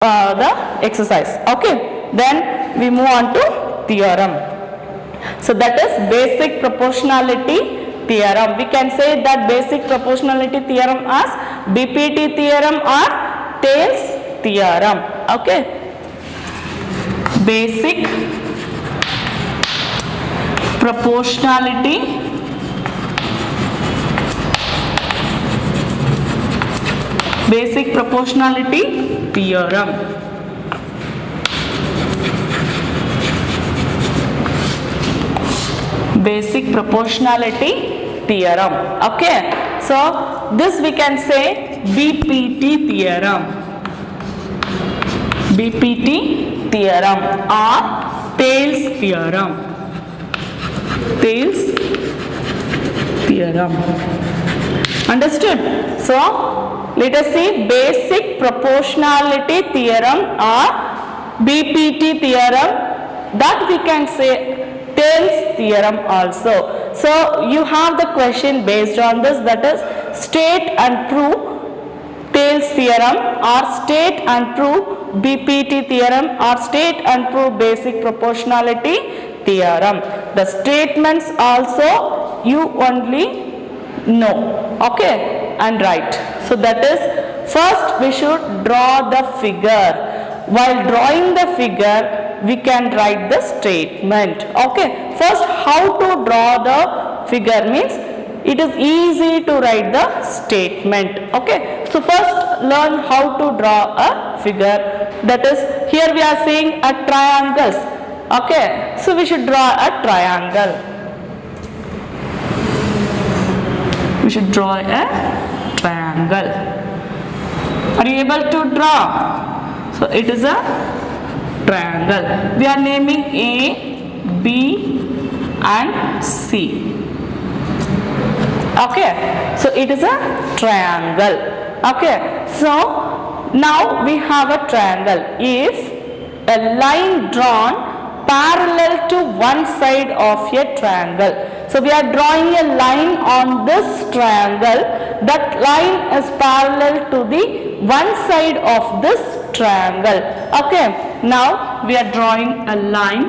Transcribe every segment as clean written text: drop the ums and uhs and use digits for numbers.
the exercise. Okay, then we move on to theorem. So that is basic proportionality theorem. We can say that basic proportionality theorem as BPT theorem or Thales theorem. Okay, basic proportionality theorem. Basic proportionality theorem. Okay, so this we can say BPT theorem. BPT theorem or Thales theorem. Thales theorem. Understood? So let us see basic proportionality theorem or BPT theorem, that we can say Thales theorem also. So you have the question based on this, that is state and prove Thales theorem or state and prove BPT theorem or state and prove basic proportionality theorem. The statements also you only know, okay, and write. So that is, first we should draw the figure. While drawing the figure, we can write the statement. Okay, first how to draw the figure means it is easy to write the statement. Okay, so first learn how to draw a figure. That is, here we are seeing a triangles. Okay, so we should draw a triangle. We should draw a triangle. Are you able to draw? So it is a triangle. We are naming A, B and C. Okay, so it is a triangle. Okay, so now we have a triangle. If a line drawn parallel to one side of a triangle. So we are drawing a line on this triangle. That line is parallel to the one side of this triangle. Okay, now we are drawing a line.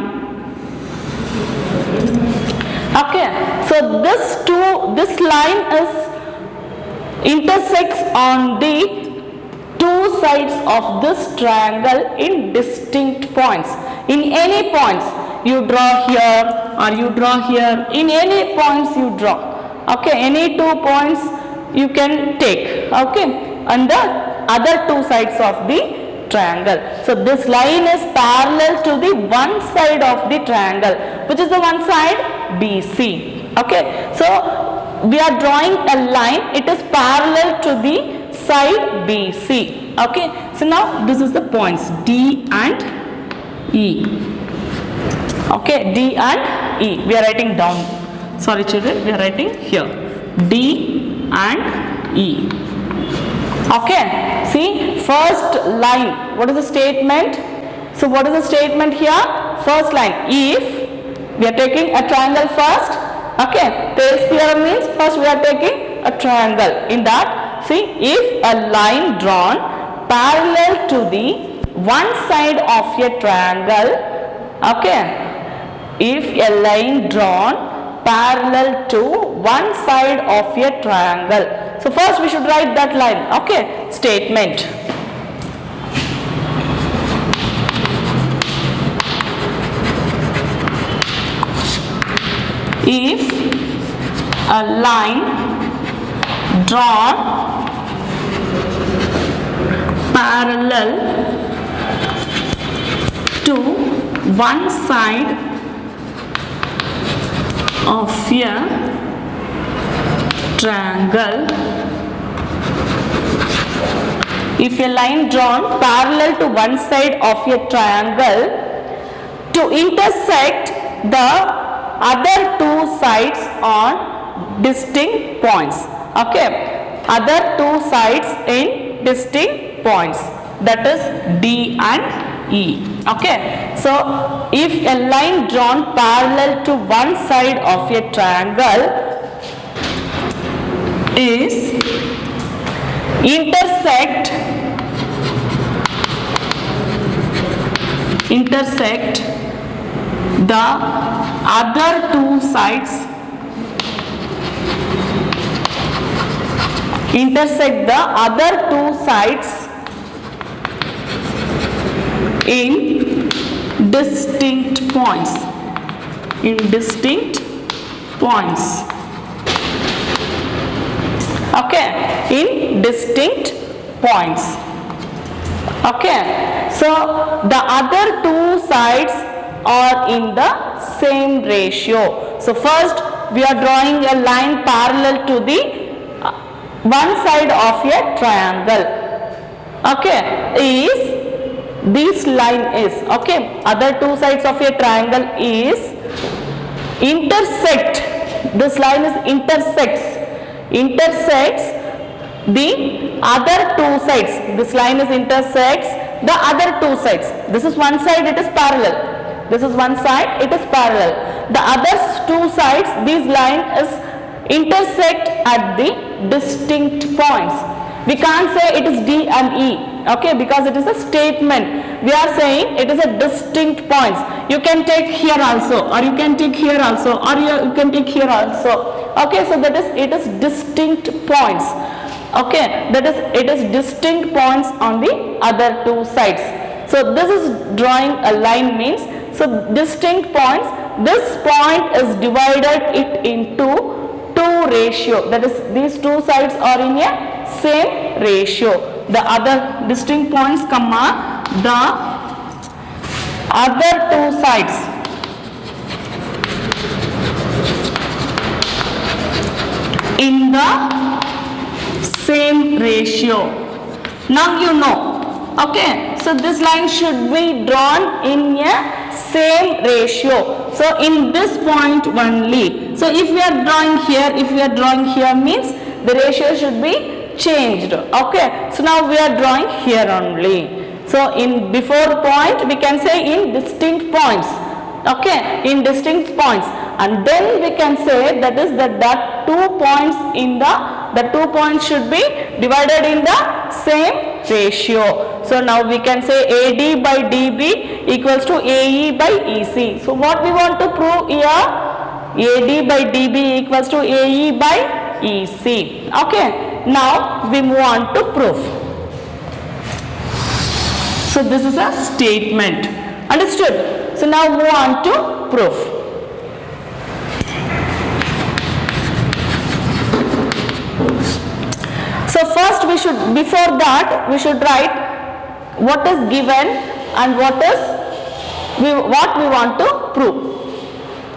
Okay, so this line is intersects on the two sides of this triangle in distinct points. In any points you draw here or you draw here, in any points you draw. Okay, any 2 points you can take. Okay, on the other two sides of the triangle. So this line is parallel to the one side of the triangle, which is the one side BC. Okay, so we are drawing a line, it is parallel to the side BC. Okay, so now this is the points D and E. Okay, D and E. We are writing down. Sorry children, we are writing here. D and E. Okay, see, first line. What is the statement? So what is the statement here? First line. If we are taking a triangle first. Okay, Thales theorem means first we are taking a triangle. In that, see, if a line drawn parallel to the one side of a triangle. Okay, if a line drawn parallel to one side of a triangle. So first we should write that line. Okay, statement. If a line drawn parallel to one side of a triangle. If a line drawn parallel to one side of a triangle to intersect the other two sides on distinct points. Okay, other two sides in distinct points, that is D and E. Okay, so if a line drawn parallel to one side of a triangle is intersect intersect the other two sides, in distinct points. Okay, in distinct points. Okay, so the other two sides are in the same ratio. So first we are drawing a line parallel to the one side of a triangle. Okay, this line is, okay, other two sides of a triangle is intersect. This line is intersects the other two sides. This line is intersects the other two sides. This is one side, it is parallel. This is one side, it is parallel. The other two sides, this line is intersect at the distinct points. We can't say it is D and E, okay, because it is a statement. We are saying it is a distinct points. You can take here also, or you can take here also, or you can take here also. Okay, so that is, it is distinct points. Okay, that is, it is distinct points on the other two sides. So this is drawing a line means, so distinct points, this point is divided it into two ratio. That is, these two sides are in a same ratio. The other distinct points, comma, the other two sides in the same ratio. Now you know. Okay, so this line should be drawn in a same ratio. So in this point only. So if we are drawing here, means the ratio should be changed. Okay, so now we are drawing here only. So in before point we can say in distinct points. Okay, in distinct points, and then we can say that is that 2 points in the 2 points should be divided in the same ratio. So now we can say AD by DB equals to AE by EC. So what we want to prove here, AD by DB equals to AE by EC. Okay, now we move on to proof. So this is a statement. Understood? So now move on to proof. So first we should, before that we should write what is given and what we want to prove.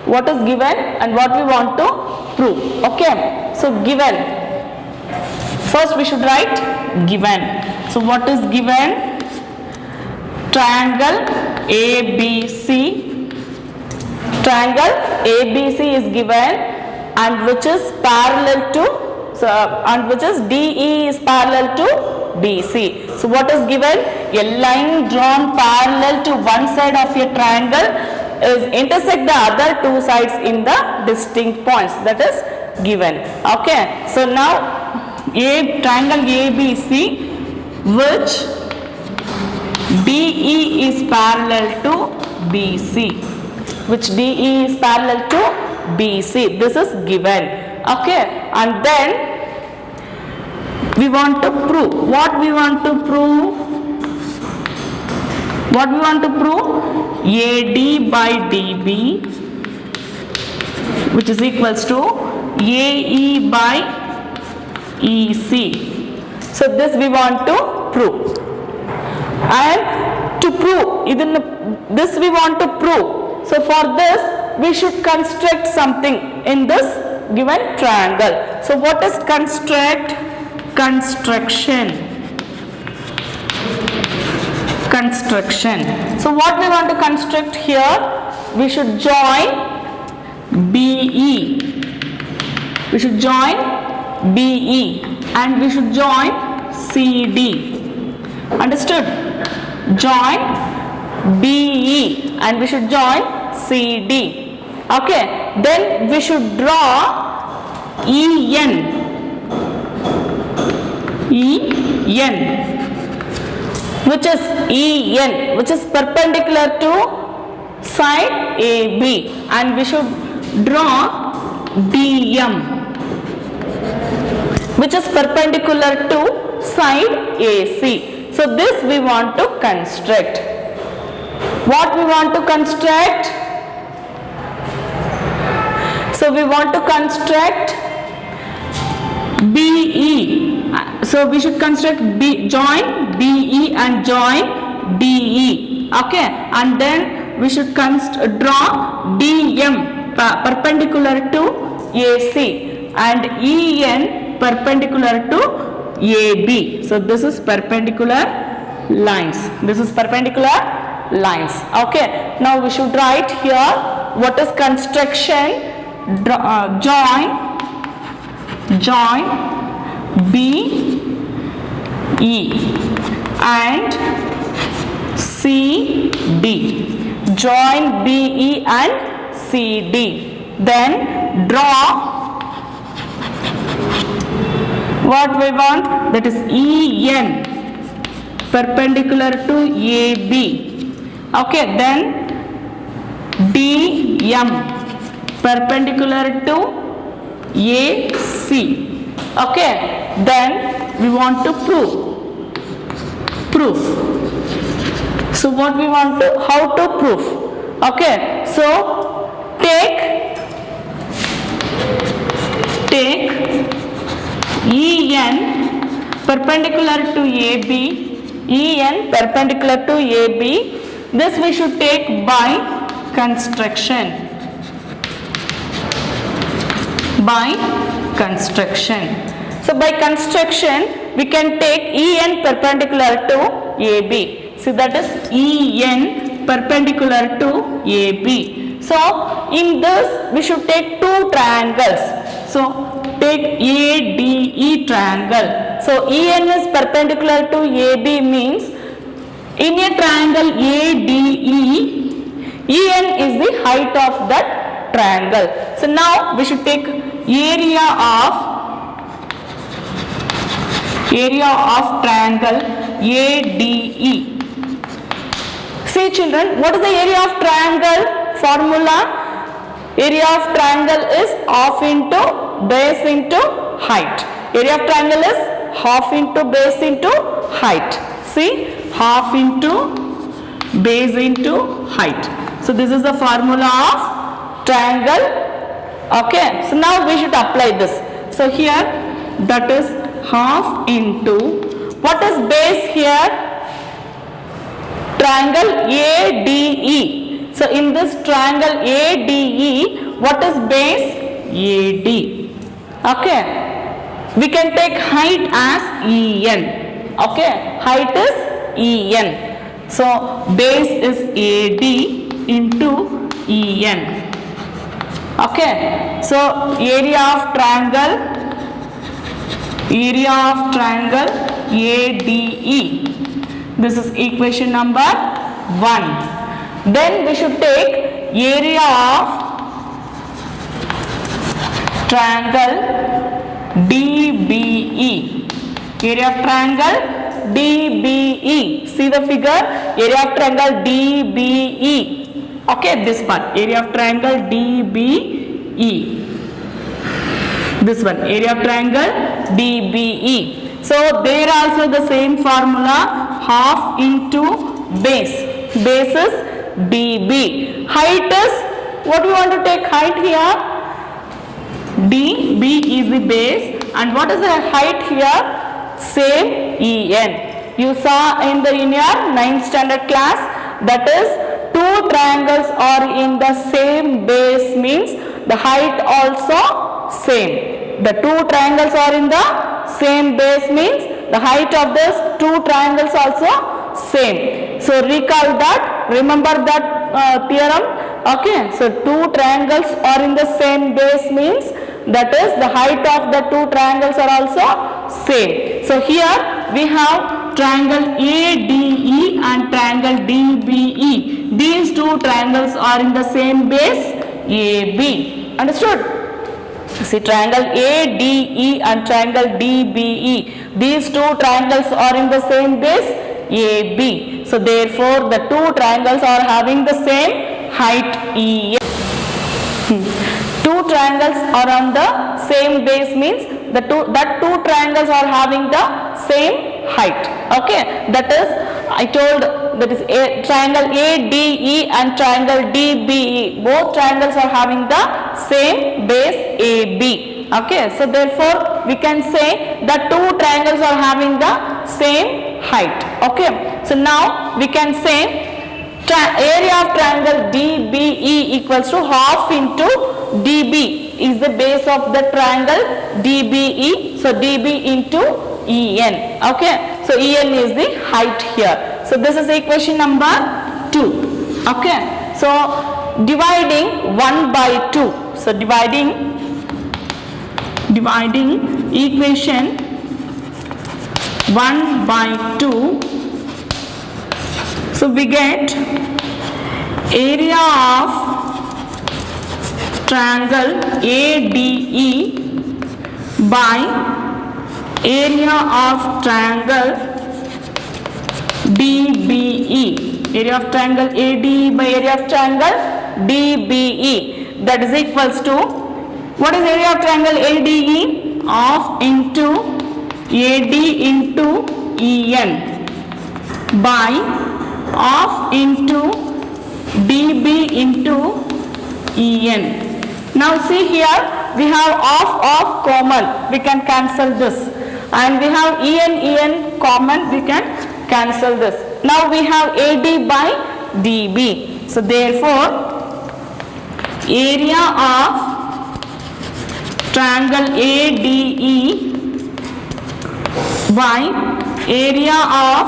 What is given and what we want to prove. Okay, so given. First we should write given. So what is given? Triangle ABC. Triangle ABC is given, and which is parallel to, and which is DE is parallel to BC. So what is given? A line drawn parallel to one side of a triangle is intersect the other two sides in the distinct points. That is given. Okay, so now triangle ABC, which DE is parallel to BC, which DE is parallel to BC. This is given. Okay, and then we want to prove. What we want to prove? What we want to prove? AD by DB, which is equals to AE by EC. So this we want to prove. And to prove, this we want to prove. So for this we should construct something in this given triangle. So what is construct? Construction. So what we want to construct here? We should join BE. We should join BE and we should join CD. Understood? Join BE and we should join CD. Okay, then we should draw EN. which is EN, which is perpendicular to side AB, and we should draw DM, which is perpendicular to side AC. So this we want to construct. What we want to construct? So we want to construct BE. So we should construct join BE and join DE. Okay, and then we should draw DM perpendicular to AC and EN perpendicular to AB. So this is perpendicular lines. This is perpendicular lines. Okay, now we should write here what is construction. Join BE and CD. Join BE and CD. Then draw what we want, that is EN perpendicular to AB. Okay, then DM perpendicular to AC. Okay, then we want to prove. So what we want to, how to prove? Okay, so take EN perpendicular to AB, EN perpendicular to AB. This we should take by construction. So by construction we can take EN perpendicular to AB. See, that is EN perpendicular to AB. So in this we should take two triangles. So take ADE triangle. So EN is perpendicular to AB means in a triangle ADE, EN is the height of that triangle. So now we should take area of triangle ADE. See children, what is the area of triangle formula? Area of triangle is half into base into height. Area of triangle is half into base into height. See, half into base into height. So this is the formula of triangle. Okay, so now we should apply this. So here that is half into, what is base here? Triangle ADE. So in this triangle ADE, what is base? AD. Okay, we can take height as EN. Okay, height is EN. So base is AD into EN. Okay, so area of triangle ADE. This is equation number 1. Then we should take area of triangle DBE. Area of triangle DBE. See the figure? Area of triangle DBE. Okay, this part. Area of triangle DBE. This one. Area of triangle DBE. So there also the same formula, half into base. Base is DB. Height is, what do you want to take height here? DB is the base, and what is the height here? Same EN. You saw in your 9th standard class, that is two triangles are in the same base means the height also same. The two triangles are in the same base means the height of these two triangles also same. So recall that, remember that theorem. Okay, so two triangles are in the same base means that is the height of the two triangles are also same. So here we have triangle ADE and triangle DBE. These two triangles are in the same base AB. Understood? See, triangle ADE and triangle DBE. These two triangles are in the same base AB. So therefore the two triangles are having the same height EF. Two triangles are on the same base means that two triangles are having the same height. Okay, that is I told, that is triangle ADE and triangle DBE. Both triangles are having the same base AB. Okay, so therefore we can say that two triangles are having the same height. Okay, so now we can say area of triangle DBE equals to half into DB is the base of the triangle DBE. So DB into EN. Okay, so EN is the height here. So this is equation number 2. Okay, so dividing 1 by 2. So dividing equation 1 by 2. So we get area of triangle ADE by area of triangle DBE. Area of triangle ADE by area of triangle DBE. That is equals to, what is area of triangle ADE? Half into AD into EN by half into DB into EN. Now see here, we have half common, we can cancel this, and we have EN common, we can cancel this. Now we have AD by DB. So therefore area of triangle ADE by area of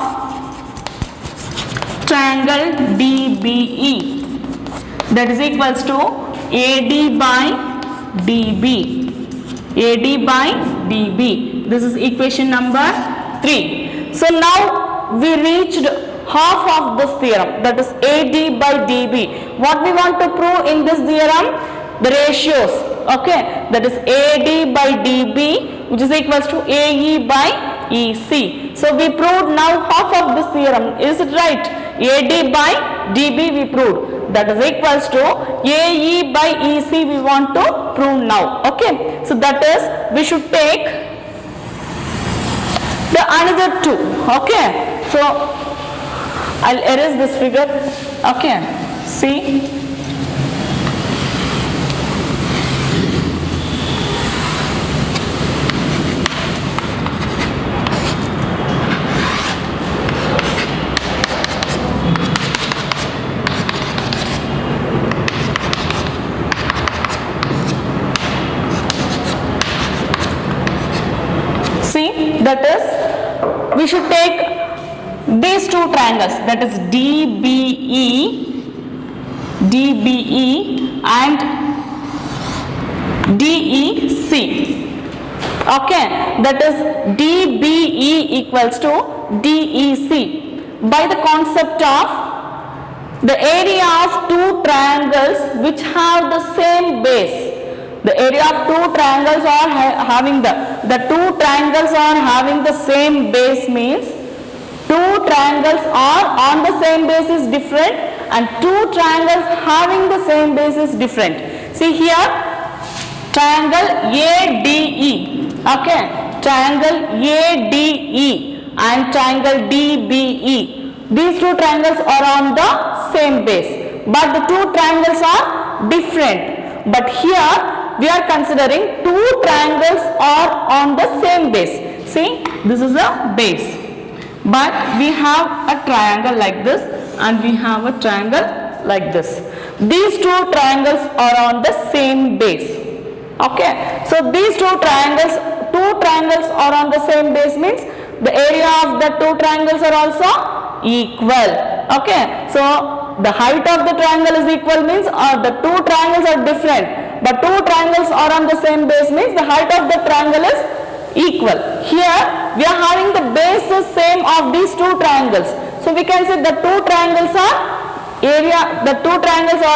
triangle DBE, that is equals to AD by DB. AD by DB. This is equation number 3. So now we reached half of this theorem, that is AD by DB. What we want to prove in this theorem? The ratios. Okay, that is AD by DB, which is equals to AE by EC. So we proved now half of this theorem. Is it right? AD by DB we proved. That is equals to AE by EC we want to prove now. Okay. So that is, we should take the another two. Okay. So I'll erase this figure. Okay. See. That is, we should take these two triangles, that is DBE and DEC. Okay, that is DBE equals to DEC by the concept of the area of two triangles which have the same base. The area of two triangles are having the two triangles are having the same base means two triangles are on the same base is different and two triangles having the same base is different. See here, triangle ADE, okay, triangle ADE and triangle DBE. These two triangles are on the same base, but the two triangles are different. But here we are considering two triangles are on the same base. See, this is a base, but we have a triangle like this and we have a triangle like this. These two triangles are on the same base. Okay, so these two triangles are on the same base means the area of the two triangles are also equal. Okay, so the height of the triangle is equal means the two triangles are different. But two triangles are on the same base means the height of the triangle is equal. Here we are having the bases same of these two triangles. So we can say the two triangles are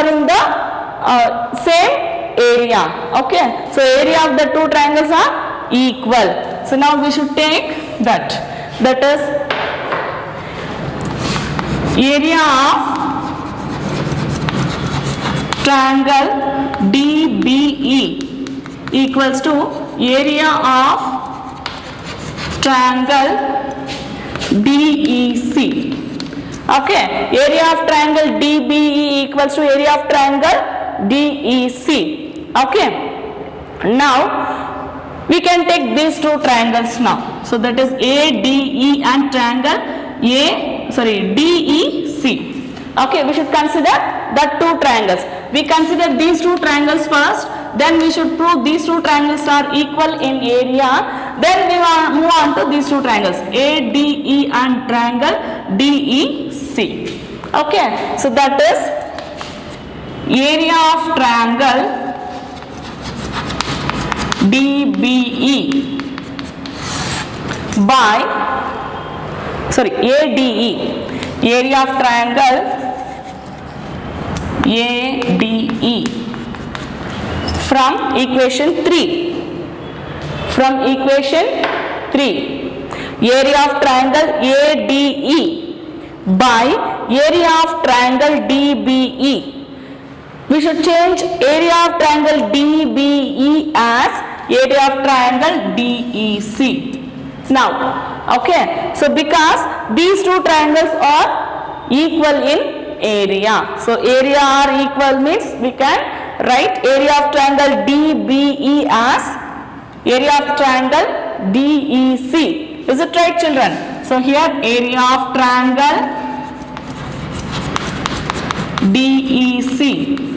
in the same area. Okay. So area of the two triangles are equal. So now we should take that. That is area of triangle DBE equals to area of triangle DEC. Okay, area of triangle DBE equals to area of triangle DEC. Okay, now we can take these two triangles now. So that is ADE and triangle DEC. Okay, we should consider the two triangles. We consider these two triangles first, then we should prove these two triangles are equal in area, then we will move on to these two triangles ADE and triangle DEC. Okay, so that is area of triangle DBE by ADE, area of triangle ADE from equation 3. From equation 3, area of triangle ADE by area of triangle DBE. We should change area of triangle DBE as area of triangle DEC. Now, okay, so because these two triangles are equal in area, so area are equal means we can write area of triangle DBE as area of triangle DEC. Is it right, children? So here area of triangle DEC.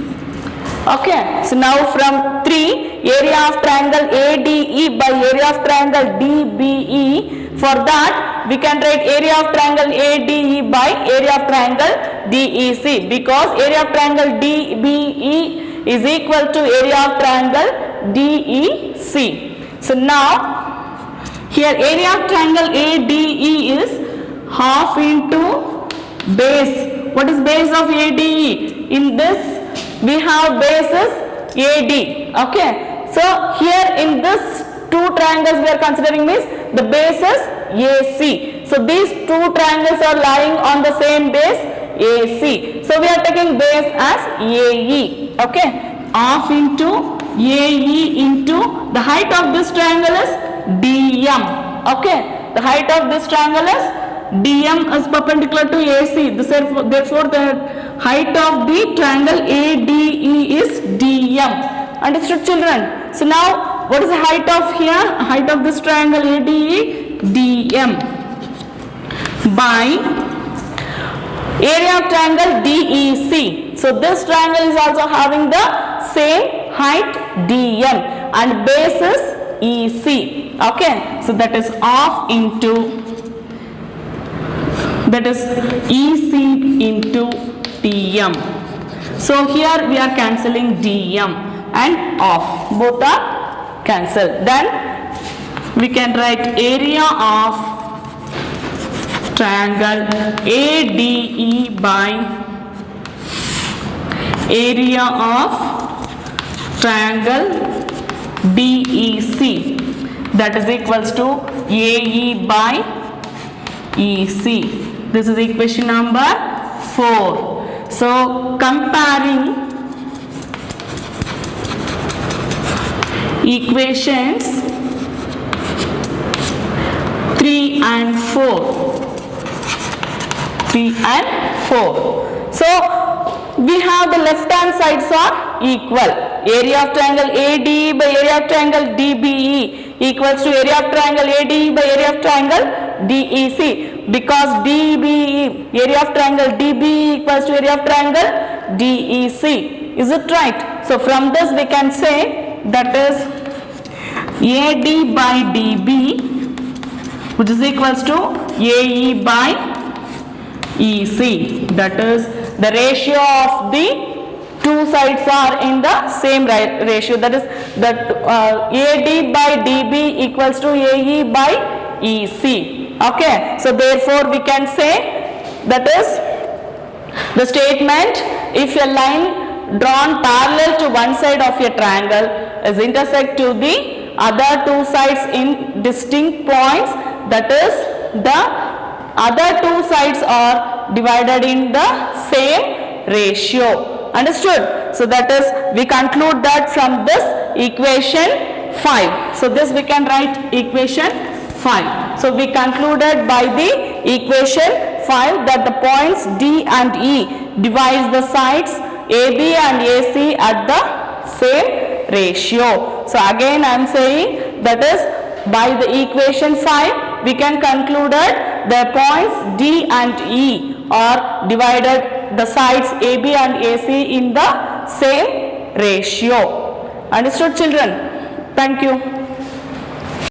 Okay, so now from 3, area of triangle ADE by area of triangle DBE, for that we can write area of triangle ADE by area of triangle DEC, because area of triangle DBE is equal to area of triangle DEC. So now here area of triangle ADE is half into base. What is base of ADE? In this we have bases AD. Okay, so here in this two triangles we are considering means the bases AC. So these two triangles are lying on the same base AC. So we are taking base as AE. Okay, half into AE into the height of this triangle is DM. Okay, the height of this triangle is DM is perpendicular to AC. Therefore the height of the triangle ADE is DM. Understood, children? So now what is the height of here? Height of this triangle ADE? DM by area of triangle DEC. So this triangle is also having the same height DM and base is EC. Okay, so that is half into, that is EC into DM. So here we are cancelling DM and off, both are cancelled. Then we can write area of triangle ADE by area of triangle DEC, that is equals to AE by EC. This is equation number 4. So comparing equations 3 and 4. 3 and 4. So we have the left hand sides are equal. Area of triangle ADE by area of triangle DBE equals to area of triangle ADE by area of triangle DEC, because DBE, area of triangle DBE equals to area of triangle DEC. Is it right? So from this we can say that is AD by DB, which is equals to AE by EC. That is the ratio of the two sides are in the same ratio. That is that AD by DB equals to AE by EC. Okay, so therefore we can say that is the statement, if a line drawn parallel to one side of a triangle is intersect to the other two sides in distinct points, that is the other two sides are divided in the same ratio. Understood? So that is, we conclude that from this equation 5. So this we can write equation 5. So we concluded by the equation 5 that the points D and E divides the sides AB and AC at the same ratio. So again I am saying, that is, by the equation 5 we can conclude that the points D and E are divided the sides AB and AC in the same ratio. Understood, children? Thank you.